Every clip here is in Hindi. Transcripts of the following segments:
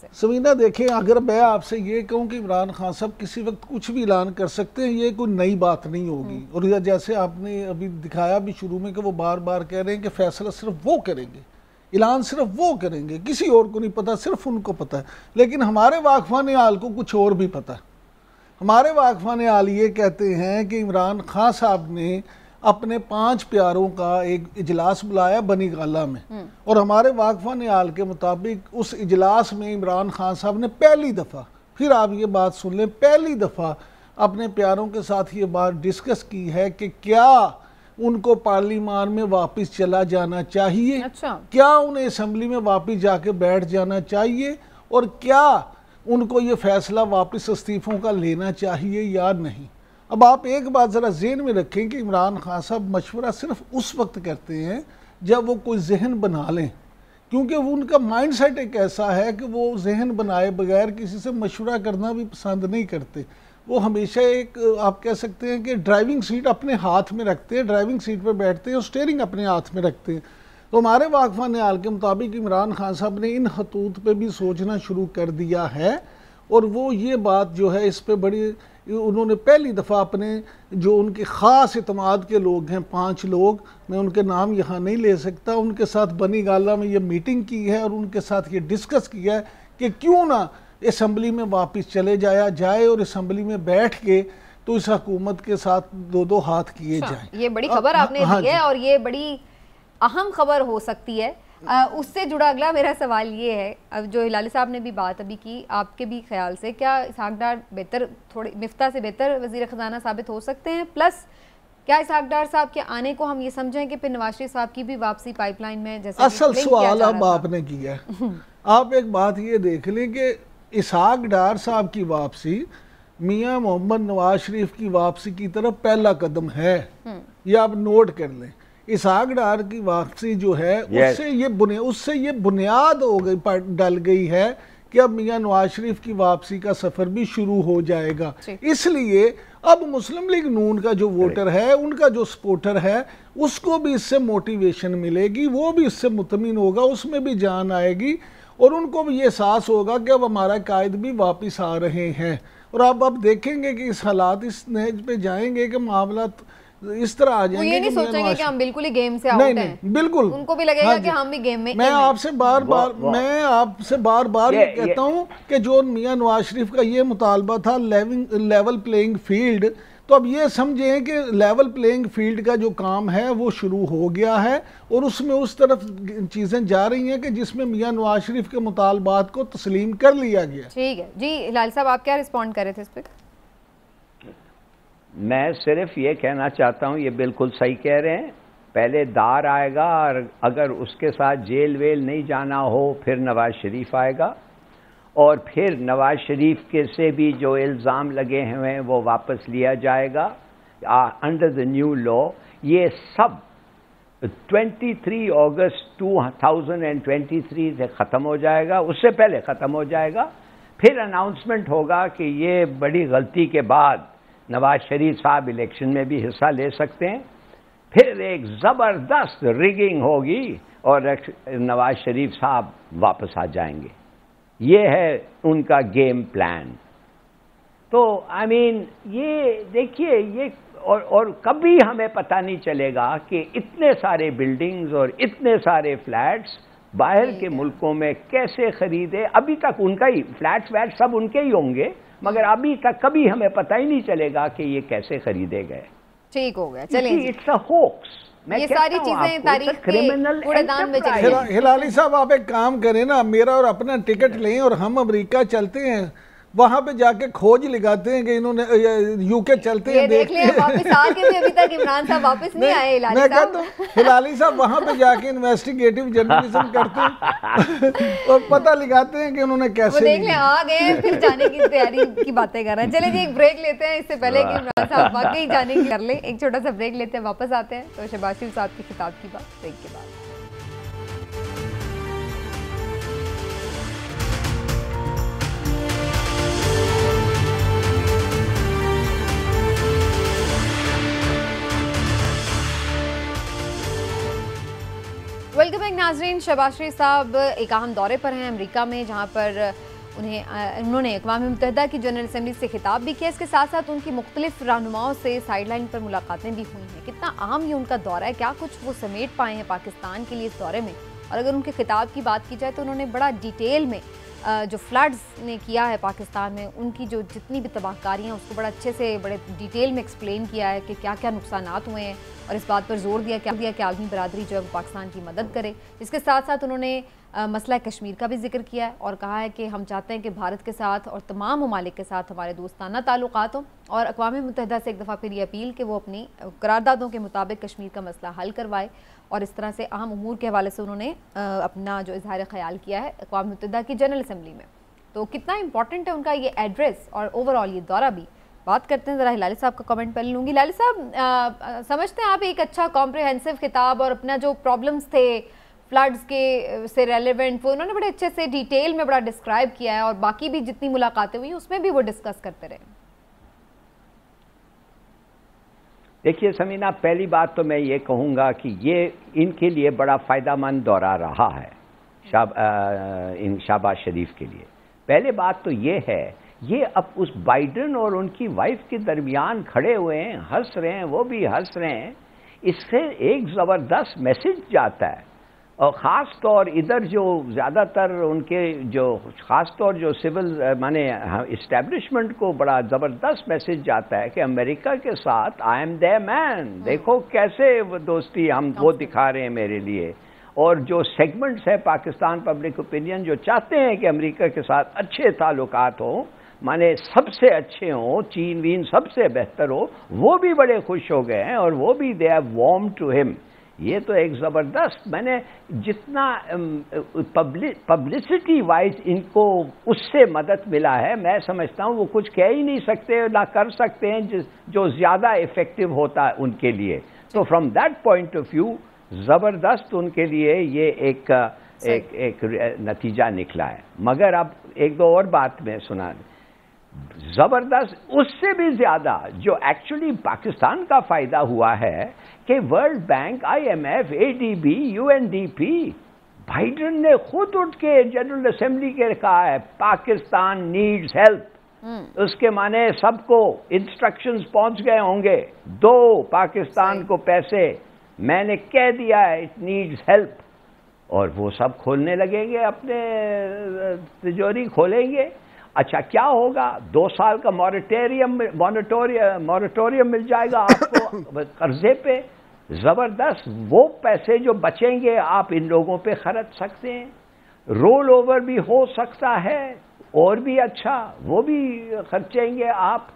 से? समीना देखें, अगर मैं आपसे ये कहूँ कि इमरान खान साहब किसी वक्त कुछ भी ऐलान कर सकते हैं, ये कोई नई बात नहीं होगी। और जैसे आपने अभी दिखाया भी शुरू में कि वो बार बार कह रहे हैं कि फैसला सिर्फ वो करेंगे, ऐलान सिर्फ वो करेंगे, किसी और को नहीं पता, सिर्फ उनको पता है। लेकिन हमारे वाकफान हाल को कुछ और भी पता है। हमारे वाकफान हाल ये कहते हैं कि इमरान खान साहब ने अपने 5 प्यारों का एक इजलास बुलाया बनी गाला में, और हमारे वाकफान हाल के मुताबिक उस इजलास में इमरान खान साहब ने पहली दफ़ा, फिर आप ये बात सुन लें, पहली दफ़ा अपने प्यारों के साथ ये बात डिस्कस की है कि क्या उनको पार्लियामान में वापस चला जाना चाहिए, क्या उन्हें असम्बली में वापस जाके बैठ जाना चाहिए, और क्या उनको ये फैसला वापस इस्तीफ़ों का लेना चाहिए या नहीं। अब आप एक बात ज़रा ज़हन में रखें कि इमरान खान साहब मशवरा सिर्फ उस वक्त करते हैं जब वो कोई जहन बना लें, क्योंकि वो उनका माइंड सेट एक ऐसा है कि वो जहन बनाए बगैर किसी से मशवरा करना भी पसंद नहीं करते। वो हमेशा एक, आप कह सकते हैं कि ड्राइविंग सीट अपने हाथ में रखते हैं, ड्राइविंग सीट पर बैठते हैं और स्टीयरिंग अपने हाथ में रखते हैं। तो हमारे वाकफान हाल के मुताबिक इमरान खान साहब ने इन खतूत पे भी सोचना शुरू कर दिया है, और वो ये बात जो है इस पे बड़ी, उन्होंने पहली दफ़ा अपने जो उनके ख़ास इतमाद के लोग हैं, 5 लोग, मैं उनके नाम यहाँ नहीं ले सकता, उनके साथ बनी गाला में ये मीटिंग की है और उनके साथ ये डिस्कस किया है कि क्यों ना असम्बली में वापस चले जाया जाए और असम्बली में बैठ के तो इस हुकूमत के साथ 2-2 हाथ किए जाएं। ये बड़ी खबर आपने दी है और ये बड़ी अहम खबर हो सकती है। उससे जुड़ा अगला मेरा सवाल ये है, अब जो हिलाली साहब ने भी बात अभी की, आपके भी ख्याल से क्या इसहाक डार बेहतर, थोड़े मिफ्ता से बेहतर वज़ीर ख़ज़ाना साबित हो सकते हैं? प्लस क्या इसहाक डार साहब के आने को हम ये समझें कि फिर नवाज शरीफ साहब की भी वापसी पाइपलाइन में, जैसे असल सवाल अब आपने किया है। आप एक बात ये देख लें कि इसहाक डार साहब की वापसी मियाँ मोहम्मद नवाज शरीफ की वापसी की तरफ पहला कदम है, ये आप नोट कर लें। इसहाक डार की वापसी जो है उससे ये बुनियाद हो गई, डल गई है कि अब मियाँ नवाज शरीफ की वापसी का सफर भी शुरू हो जाएगा। इसलिए अब मुस्लिम लीग नून का जो वोटर है, उनका जो सपोर्टर है, उसको भी इससे मोटिवेशन मिलेगी, वो भी इससे मुतमिन होगा, उसमें भी जान आएगी और उनको भी ये एहसास होगा कि अब हमारा कायद भी वापस आ रहे हैं। और अब देखेंगे कि इस हालात, इस नहज पे जाएंगे कि मामला इस तरह आ जाएंगे। वो ये नहीं सोचेंगे कि हम बिल्कुल ही गेम से आउट हैं। बिल्कुल, उनको भी लगेगा कि हम भी गेम में। मैं आपसे बार बार ये कहता हूँ कि जो मियाँ नवाज शरीफ का ये मुतालबा था लेवल प्लेइंग फील्ड, तो अब ये समझें कि लेवल प्लेइंग फील्ड का जो काम है वो शुरू हो गया है और उसमें उस तरफ चीज़ें जा रही हैं कि जिसमें मियाँ नवाज शरीफ के मुतालबात को तस्लीम कर लिया गया। ठीक है जी, हिलाल साहब आप क्या रिस्पॉन्ड कर रहे थे इस पर? मैं सिर्फ ये कहना चाहता हूँ, ये बिल्कुल सही कह रहे हैं, पहले दार आएगा और अगर उसके साथ जेल वेल नहीं जाना हो फिर नवाज शरीफ आएगा और फिर नवाज शरीफ के से भी जो इल्ज़ाम लगे हुए हैं वो वापस लिया जाएगा अंडर द न्यू लॉ। ये सब 23 अगस्त 2023 से ख़त्म हो जाएगा, उससे पहले ख़त्म हो जाएगा। फिर अनाउंसमेंट होगा कि ये बड़ी गलती के बाद नवाज शरीफ साहब इलेक्शन में भी हिस्सा ले सकते हैं। फिर एक ज़बरदस्त रिगिंग होगी और नवाज शरीफ साहब वापस आ जाएंगे। ये है उनका गेम प्लान। तो आई मीन ये देखिए, ये और कभी हमें पता नहीं चलेगा कि इतने सारे बिल्डिंग्स और इतने सारे फ्लैट्स बाहर के मुल्कों में कैसे खरीदे। अभी तक उनका ही फ्लैट्स वैट सब उनके ही होंगे, मगर अभी तक कभी हमें पता ही नहीं चलेगा कि ये कैसे खरीदे गए। ठीक हो गया, चलिए। It's a hoax. ये सारी चीजें तारीख क्रिमिनल कूड़ेदान में चली। हिलाली साहब आप एक काम करें ना, मेरा और अपना टिकट लें और हम अमेरिका चलते हैं, वहां पे जाके खोज लगाते हैं कि इन्होंने यूके चलते हैं, देख लिया वापस आके भी अभी तक इमरान साहब वापस नहीं आए। हिलाली साहब, हिलाली साहब वहां पे जाके इन्वेस्टिगेटिव जर्नलिज्म करते हैं और पता लगाते हैं कि उन्होंने कैसे, देख लिया आ गए फिर जाने की तैयारी की बातें कर रहे हैं। चलिए जी, एक ब्रेक लेते हैं इससे पहले कि इमरान साहब वाकई जाने की कर ले। एक छोटा सा ब्रेक लेते हैं, वापस आते हैं तो शहबाज शरीफ साहब की खिताब की बात ब्रेक के बाद। वेलकम बैक नाजरीन। शहबाज शरीफ साहब एक अहम दौरे पर हैं अमेरिका में, जहां पर उन्होंने अक़वाम मुत्तहिदा की जनरल असम्बली से खिताब भी किया। इसके साथ साथ उनकी मुख्तलिफ रहनुमाओं से साइडलाइन पर मुलाकातें भी हुई हैं। कितना अहम ये उनका दौरा है, क्या कुछ वो समेट पाए हैं पाकिस्तान के लिए इस दौरे में। और अगर उनके खिताब की बात की जाए तो उन्होंने बड़ा डिटेल में जो फ्लड्स ने किया है पाकिस्तान में, उनकी जो जितनी भी तबाहकारी हैं उसको बड़ा अच्छे से बड़े डिटेल में एक्सप्लेन किया है कि क्या क्या नुकसानात हुए हैं, और इस बात पर जोर दिया कि आलमी बरादरी जो है वो पाकिस्तान की मदद करे। इसके साथ साथ उन्होंने मसला कश्मीर का भी जिक्र किया है और कहा है कि हम चाहते हैं कि भारत के साथ और तमाम ममालिक के साथ हमारे दोस्ताना ताल्लुकात हों, और अक़वाम मुत्तहिदा से एक दफ़ा फिर ये अपील कि वो अपनी करारदादों के मुताबिक कश्मीर का मसला हल करवाए। और इस तरह से अहम उमूर के हवाले से उन्होंने अपना जो इज़हार ख़याल किया है अक़वाम मुत्तहिदा की जनरल असम्बली में। तो कितना इंपॉर्टेंट है उनका ये एड्रेस और ओवरऑल ये दौरा भी। बात करते हैं, ज़रा हिलाली साहब का कमेंट पहले लूँगी। हिलाली साहब, समझते हैं आप एक अच्छा कॉम्प्रिहेंसिव खिताब और अपना जो प्रॉब्लम्स थे फ्लड्स के से रेलेवेंट वो उन्होंने बड़े अच्छे से डिटेल में बड़ा डिस्क्राइब किया है, और बाकी भी जितनी मुलाकातें हुई उसमें भी वो डिस्कस करते रहे। देखिए समीना, पहली बात तो मैं ये कहूँगा कि ये इनके लिए बड़ा फ़ायदामंद दौरा रहा है इन शहबाज शरीफ के लिए। पहले बात तो ये है, ये अब उस बाइडन और उनकी वाइफ के दरमियान खड़े हुए हैं, हंस रहे हैं, वो भी हंस रहे हैं। इससे एक ज़बरदस्त मैसेज जाता है, और ख़ास तौर इधर जो ज़्यादातर उनके जो ख़ास तौर जो सिविल माने इस्टेब्लिशमेंट को बड़ा ज़बरदस्त मैसेज जाता है कि अमेरिका के साथ आई एम देयर मैन, देखो कैसे वो दोस्ती वो दिखा रहे हैं मेरे लिए। और जो सेगमेंट्स है पाकिस्तान पब्लिक ओपिनियन जो चाहते हैं कि अमेरिका के साथ अच्छे ताल्लुकात हों, माने सबसे अच्छे हों, चीन वीन सबसे बेहतर हो, वो भी बड़े खुश हो गए हैं और वो भी they have warm to him. ये तो एक ज़बरदस्त, मैंने जितना पब्लिसिटी वाइज इनको उससे मदद मिला है, मैं समझता हूँ वो कुछ कह ही नहीं सकते ना कर सकते हैं जो ज़्यादा इफ़ेक्टिव होता है उनके लिए। तो from that point of view ज़बरदस्त उनके लिए ये एक नतीजा निकला है। मगर अब एक दो और बात में सुना, ज़बरदस्त उससे भी ज़्यादा जो एक्चुअली पाकिस्तान का फ़ायदा हुआ है कि world bank, IMF, ADB, UNDP, Biden ने खुद उठ के जनरल असेंबली के कहा है पाकिस्तान नीड्स हेल्प। उसके माने सबको इंस्ट्रक्शंस पहुंच गए होंगे, दो पाकिस्तान को पैसे, मैंने कह दिया है इट नीड्स हेल्प, और वो सब खोलने लगेंगे, अपने तिजोरी खोलेंगे। अच्छा क्या होगा, 2 साल का मॉरेटोरियम मिल जाएगा आपको कर्जे पे, ज़बरदस्त। वो पैसे जो बचेंगे आप इन लोगों पे खर्च सकते हैं, रोल ओवर भी हो सकता है और भी अच्छा, वो भी खर्चेंगे आप।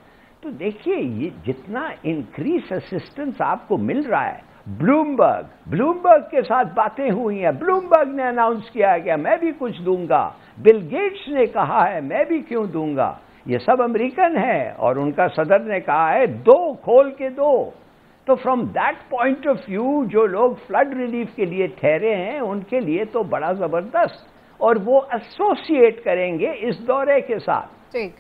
तो देखिए ये जितना इंक्रीज असिस्टेंस आपको मिल रहा है, ब्लूमबर्ग के साथ बातें हुई हैं, ब्लूमबर्ग ने अनाउंस किया है कि मैं भी कुछ दूंगा, बिल गेट्स ने कहा है मैं भी क्यों दूंगा, ये सब अमेरिकन है, और उनका सदर ने कहा है दो, खोल के दो। तो from that point of view जो लोग फ्लड रिलीफ के लिए ठहरे हैं उनके लिए तो बड़ा ज़बरदस्त, और वो एसोसिएट करेंगे इस दौरे के साथ। ठीक।